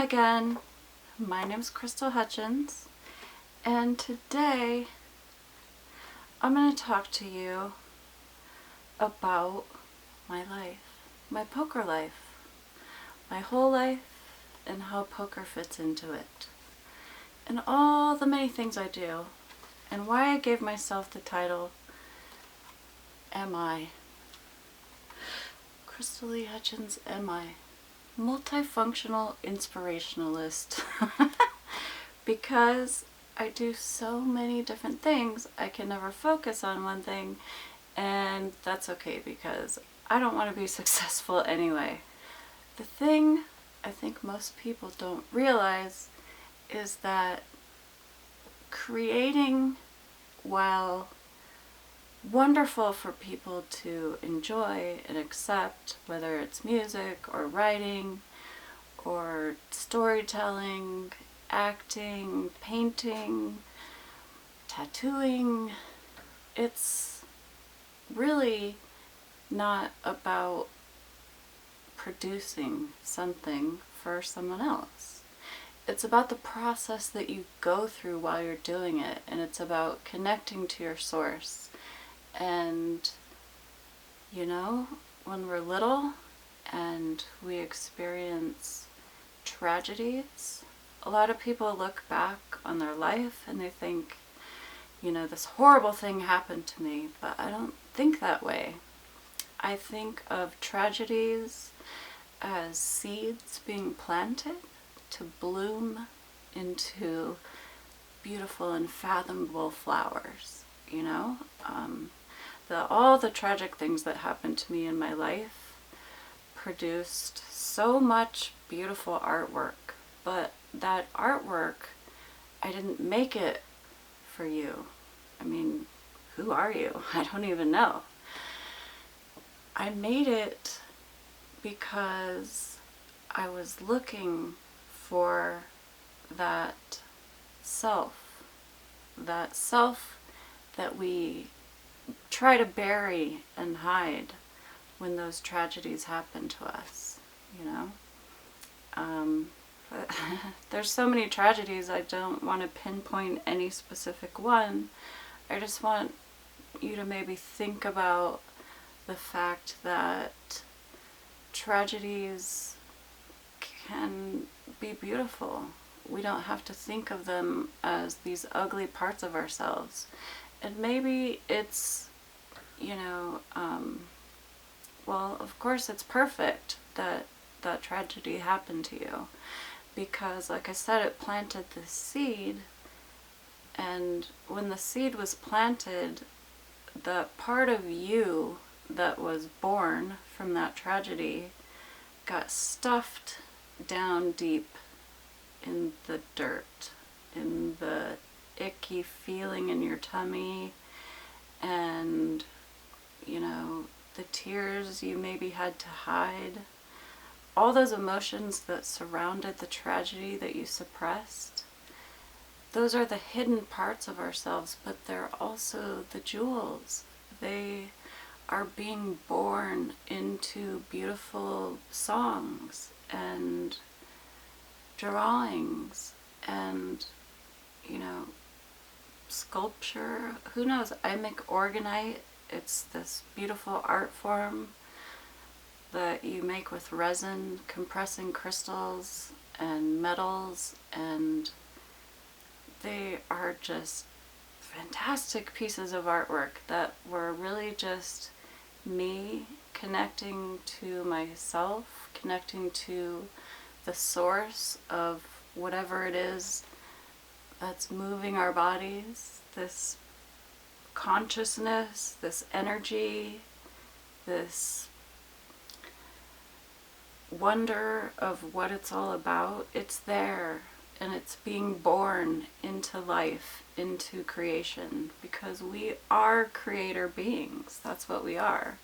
again. My name's Crystal Hutchins, and today I'm going to talk to you about my life, my poker life, my whole life, and how poker fits into it, and all the many things I do, and why I gave myself the title, Am I? Crystal Lee Hutchins, am I? Multifunctional inspirationalist. Because I do so many different things, I can never focus on one thing, and that's okay because I don't want to be successful anyway. The thing I think most people don't realize is that creating, while wonderful for people to enjoy and accept, whether it's music or writing or storytelling, acting, painting, tattooing, it's really not about producing something for someone else. It's about the process that you go through while you're doing it, and it's about connecting to your source. And, you know, when we're little and we experience tragedies, a lot of people look back on their life and they think, you know, this horrible thing happened to me, but I don't think that way. I think of tragedies as seeds being planted to bloom into beautiful and fathomable flowers, you know? All the tragic things that happened to me in my life produced so much beautiful artwork, but that artwork, I didn't make it for you. I mean, who are you? I don't even know. I made it because I was looking for that self that we try to bury and hide when those tragedies happen to us, you know? There's so many tragedies, I don't want to pinpoint any specific one. I just want you to maybe think about the fact that tragedies can be beautiful. We don't have to think of them as these ugly parts of ourselves. And maybe it's, you know, well, of course it's perfect that that tragedy happened to you, because, like I said, it planted the seed, and when the seed was planted, the part of you that was born from that tragedy got stuffed down deep in the dirt, in the icky feeling in your tummy, and, you know, the tears you maybe had to hide, all those emotions that surrounded the tragedy that you suppressed. Those are the hidden parts of ourselves, but they're also the jewels. They are being born into beautiful songs and drawings and, you know, sculpture. Who knows? I make organite. It's this beautiful art form that you make with resin, compressing crystals and metals, and they are just fantastic pieces of artwork that were really just me connecting to myself, connecting to the source of whatever it is that's moving our bodies, this consciousness, this energy, this wonder of what it's all about. It's there, and it's being born into life, into creation, because we are creator beings. That's what we are.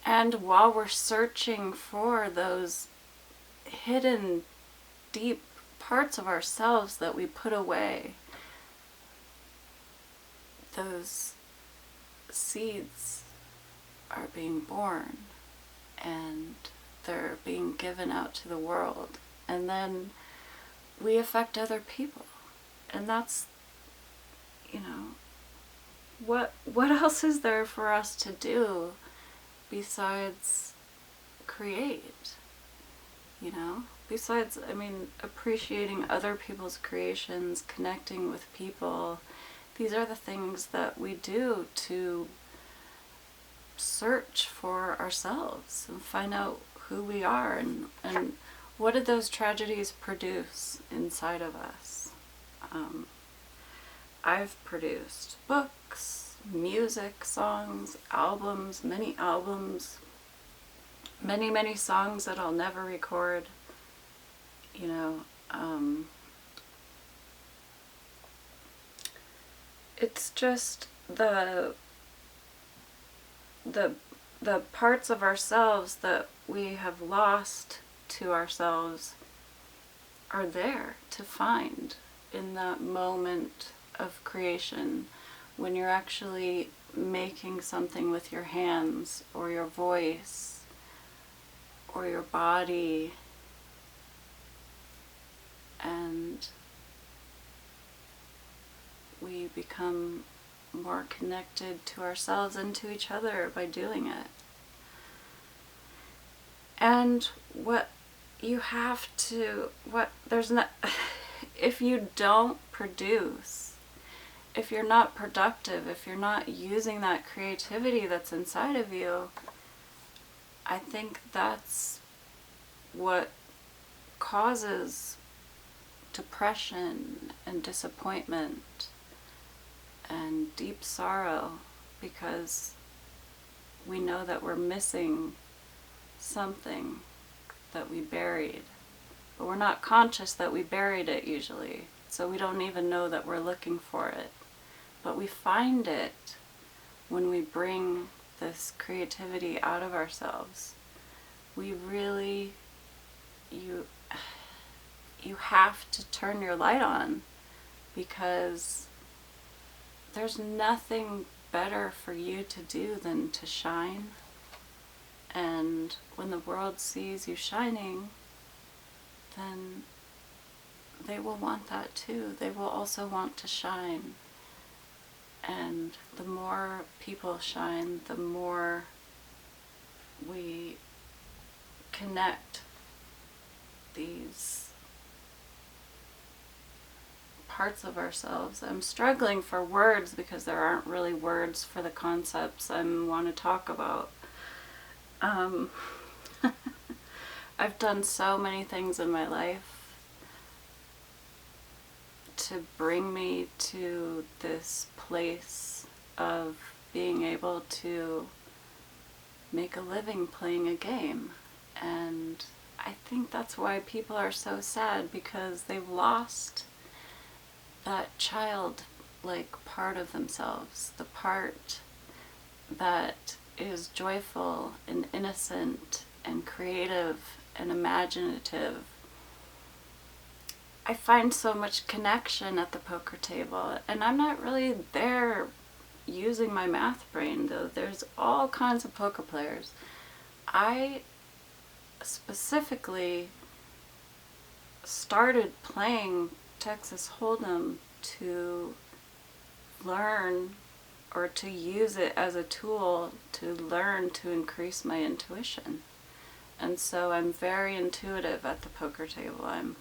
And while we're searching for those hidden, deep parts of ourselves that we put away, those seeds are being born, and they're being given out to the world. And then we affect other people. And that's, you know, what else is there for us to do besides create? You know? Besides, I mean, appreciating other people's creations, connecting with people, these are the things that we do to search for ourselves and find out who we are and what did those tragedies produce inside of us. I've produced books, music, songs, albums, many songs that I'll never record. You know, it's just the parts of ourselves that we have lost to ourselves are there to find in that moment of creation, when you're actually making something with your hands or your voice or your body. And we become more connected to ourselves and to each other by doing it. And if you don't produce, if you're not productive, if you're not using that creativity that's inside of you, I think that's what causes depression and disappointment and deep sorrow, because we know that we're missing something that we buried, but we're not conscious that we buried it usually, so we don't even know that we're looking for it. But we find it when we bring this creativity out of ourselves. We really, you have to turn your light on, because there's nothing better for you to do than to shine. And when the world sees you shining, then they will want that too. They will also want to shine. And the more people shine, the more we connect these parts of ourselves. I'm struggling for words because there aren't really words for the concepts I want to talk about. I've done so many things in my life to bring me to this place of being able to make a living playing a game. And I think that's why people are so sad, because they've lost that childlike part of themselves, the part that is joyful and innocent and creative and imaginative. I find so much connection at the poker table, and I'm not really there using my math brain, though. There's all kinds of poker players. I specifically started playing Texas Hold'em to learn, or to use it as a tool to learn to increase my intuition. And so I'm very intuitive at the poker table. I'm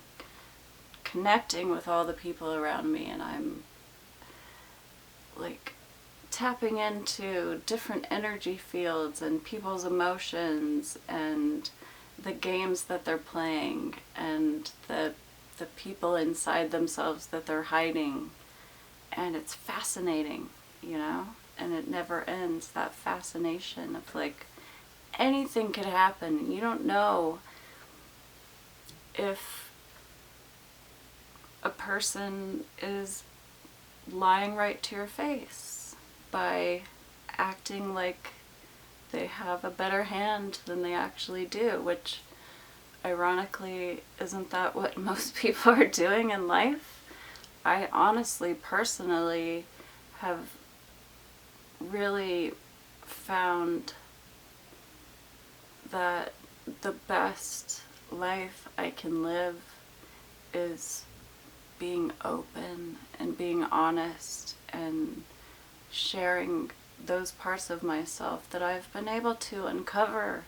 connecting with all the people around me, and I'm like tapping into different energy fields and people's emotions and the games that they're playing and the people inside themselves that they're hiding. And it's fascinating, you know, and it never ends, that fascination of like anything could happen. You don't know if a person is lying right to your face by acting like they have a better hand than they actually do, which ironically isn't that what most people are doing in life. I honestly, personally, have really found that the best life I can live is being open and being honest and sharing those parts of myself that I've been able to uncover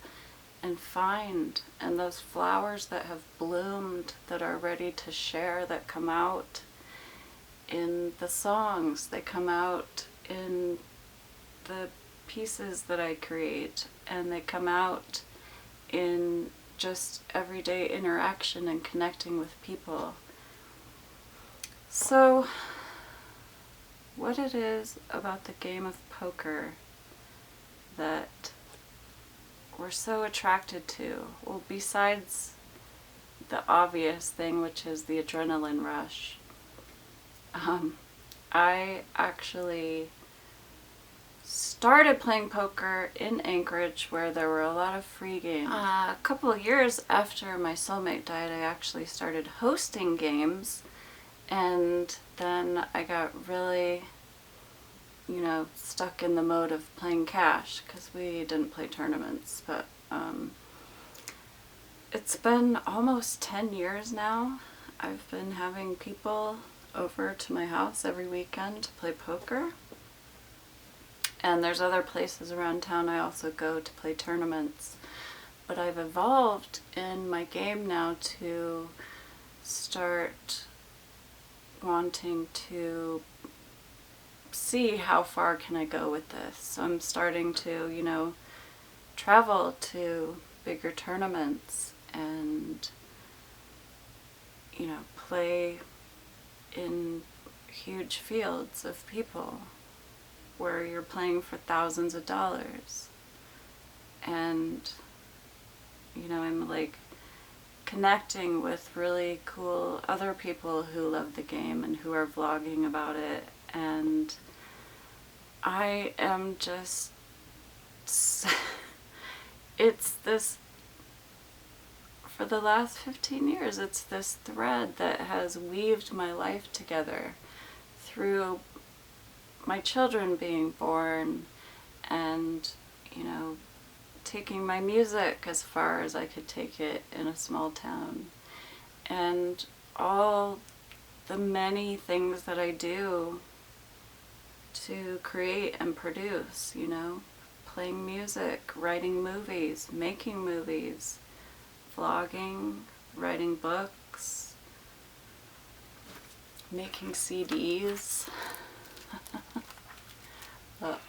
and find, and those flowers that have bloomed that are ready to share, that come out in the songs, they come out in the pieces that I create, and they come out in just everyday interaction and connecting with people. So, what it is about the game of poker that we're so attracted to, well, besides the obvious thing, which is the adrenaline rush, I actually started playing poker in Anchorage, where there were a lot of free games. A couple of years after my soulmate died, I actually started hosting games, and then I got really, stuck in the mode of playing cash, because we didn't play tournaments. But it's been almost 10 years now. I've been having people over to my house every weekend to play poker. And there's other places around town I also go to play tournaments. But I've evolved in my game now to start wanting to see how far can I go with this. So I'm starting to, travel to bigger tournaments and, play in huge fields of people where you're playing for thousands of dollars. And, I'm like connecting with really cool other people who love the game and who are vlogging about it. And I am just, it's this, for the last 15 years, it's this thread that has weaved my life together through my children being born and, taking my music as far as I could take it in a small town, and all the many things that I do to create and produce, playing music, writing movies, making movies, vlogging, writing books, making CDs,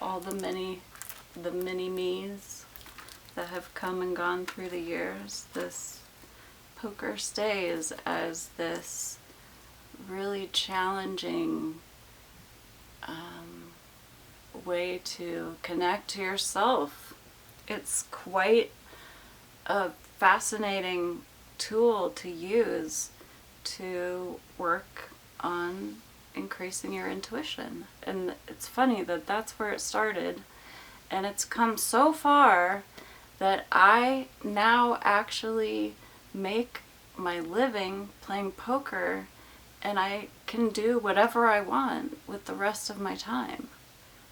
all the mini me's that have come and gone through the years. This poker stays as this really challenging way to connect to yourself. It's quite a fascinating tool to use to work on increasing your intuition. And it's funny that that's where it started, and it's come so far that I now actually make my living playing poker, and I can do whatever I want with the rest of my time.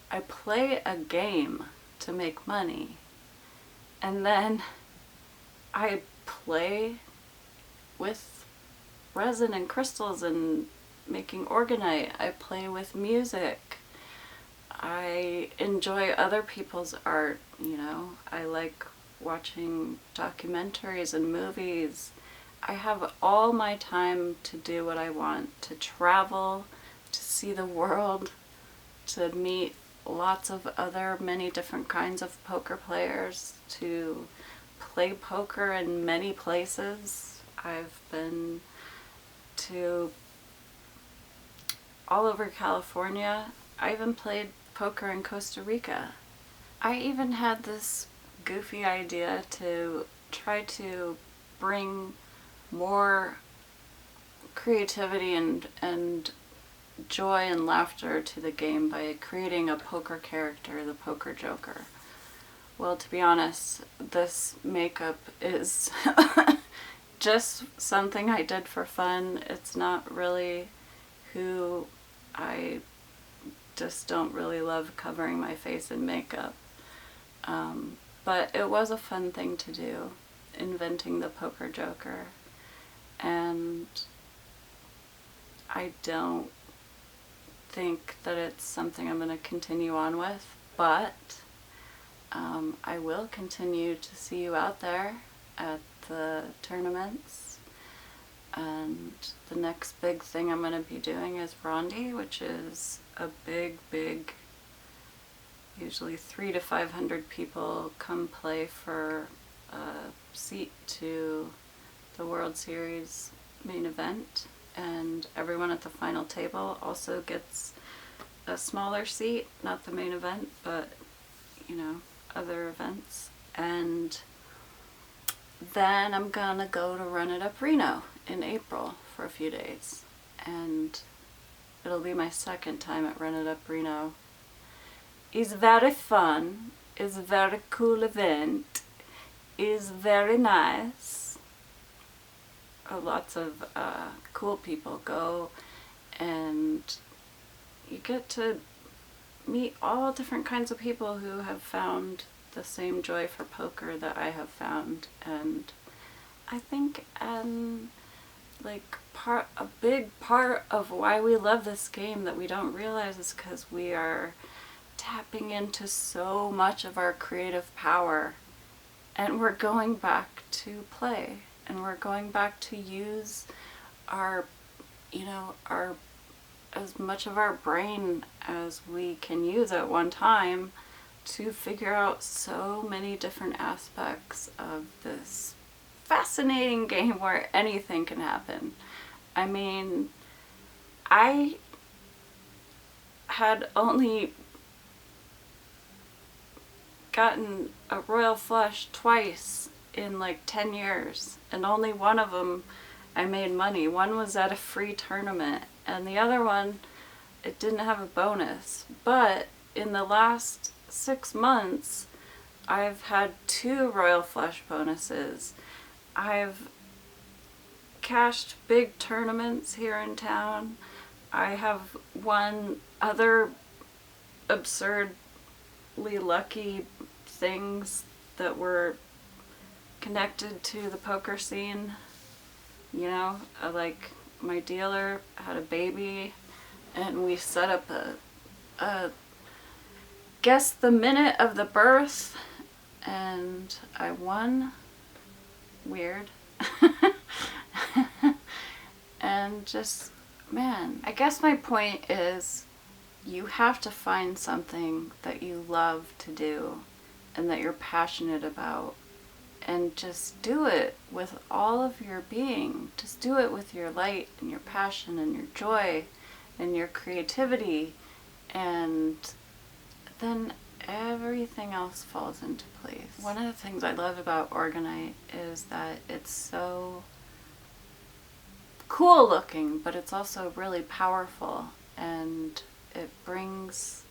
I play a game to make money, and then I play with resin and crystals and making orgonite. I play with music. I enjoy other people's art, I like watching documentaries and movies. I have all my time to do what I want, to travel, to see the world, to meet lots of other many different kinds of poker players, to play poker in many places. I've been to all over California. I even played poker in Costa Rica. I even had this goofy idea to try to bring more creativity and joy and laughter to the game by creating a poker character, the Poker Joker. Well, to be honest, this makeup is just something I did for fun. It's not really who I just don't really love covering my face in makeup. But it was a fun thing to do, inventing the Poker Joker. And I don't think that it's something I'm going to continue on with, but I will continue to see you out there at the tournaments. And the next big thing I'm going to be doing is Rondi, which is a big, usually 300 to 500 people come play for a seat to the World Series main event. And everyone at the final table also gets a smaller seat, not the main event, but, you know, other events. And then I'm gonna go to Run It Up Reno in April for a few days. And it'll be my second time at Run It Up Reno. It's very fun. It's a very cool event. It's very nice. Lots of cool people go, and you get to meet all different kinds of people who have found the same joy for poker that I have found. And I think like a big part of why we love this game that we don't realize is because we are tapping into so much of our creative power, and we're going back to play, and we're going back to use our, you know, our as much of our brain as we can use at one time to figure out so many different aspects of this fascinating game where anything can happen. I mean, I had only gotten a royal flush twice in like 10 years, and only one of them I made money. One was at a free tournament, and the other one, it didn't have a bonus. But in the last 6 months, I've had 2 royal flush bonuses. I've cashed big tournaments here in town. I have won other absurdly lucky things that were connected to the poker scene. You know, like my dealer had a baby, and we set up a guess the minute of the birth, and I won. Weird. And just, man, I guess my point is you have to find something that you love to do and that you're passionate about, and just do it with all of your being. Just do it with your light and your passion and your joy and your creativity, and then everything else falls into place. One of the things I love about Organite is that it's so cool looking, but it's also really powerful, and it brings,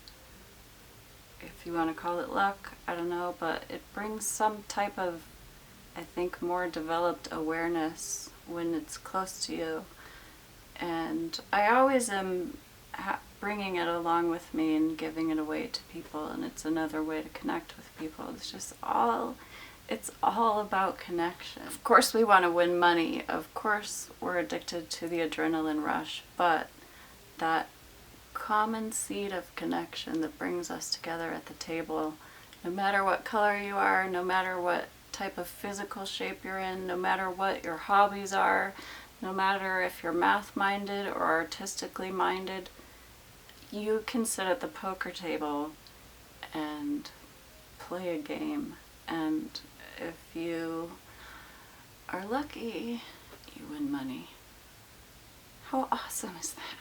if you want to call it luck, I don't know, but it brings some type of, I think, more developed awareness when it's close to you. And I always am bringing it along with me and giving it away to people, and it's another way to connect with people. It's all about connection. Of course we want to win money. Of course we're addicted to the adrenaline rush, but that common seed of connection that brings us together at the table, no matter what color you are, no matter what type of physical shape you're in, no matter what your hobbies are, no matter if you're math-minded or artistically minded, you can sit at the poker table and play a game. And if you are lucky, you win money. How awesome is that?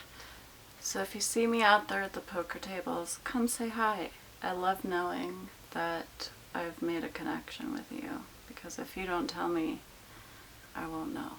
So if you see me out there at the poker tables, come say hi. I love knowing that I've made a connection with you, because if you don't tell me, I won't know.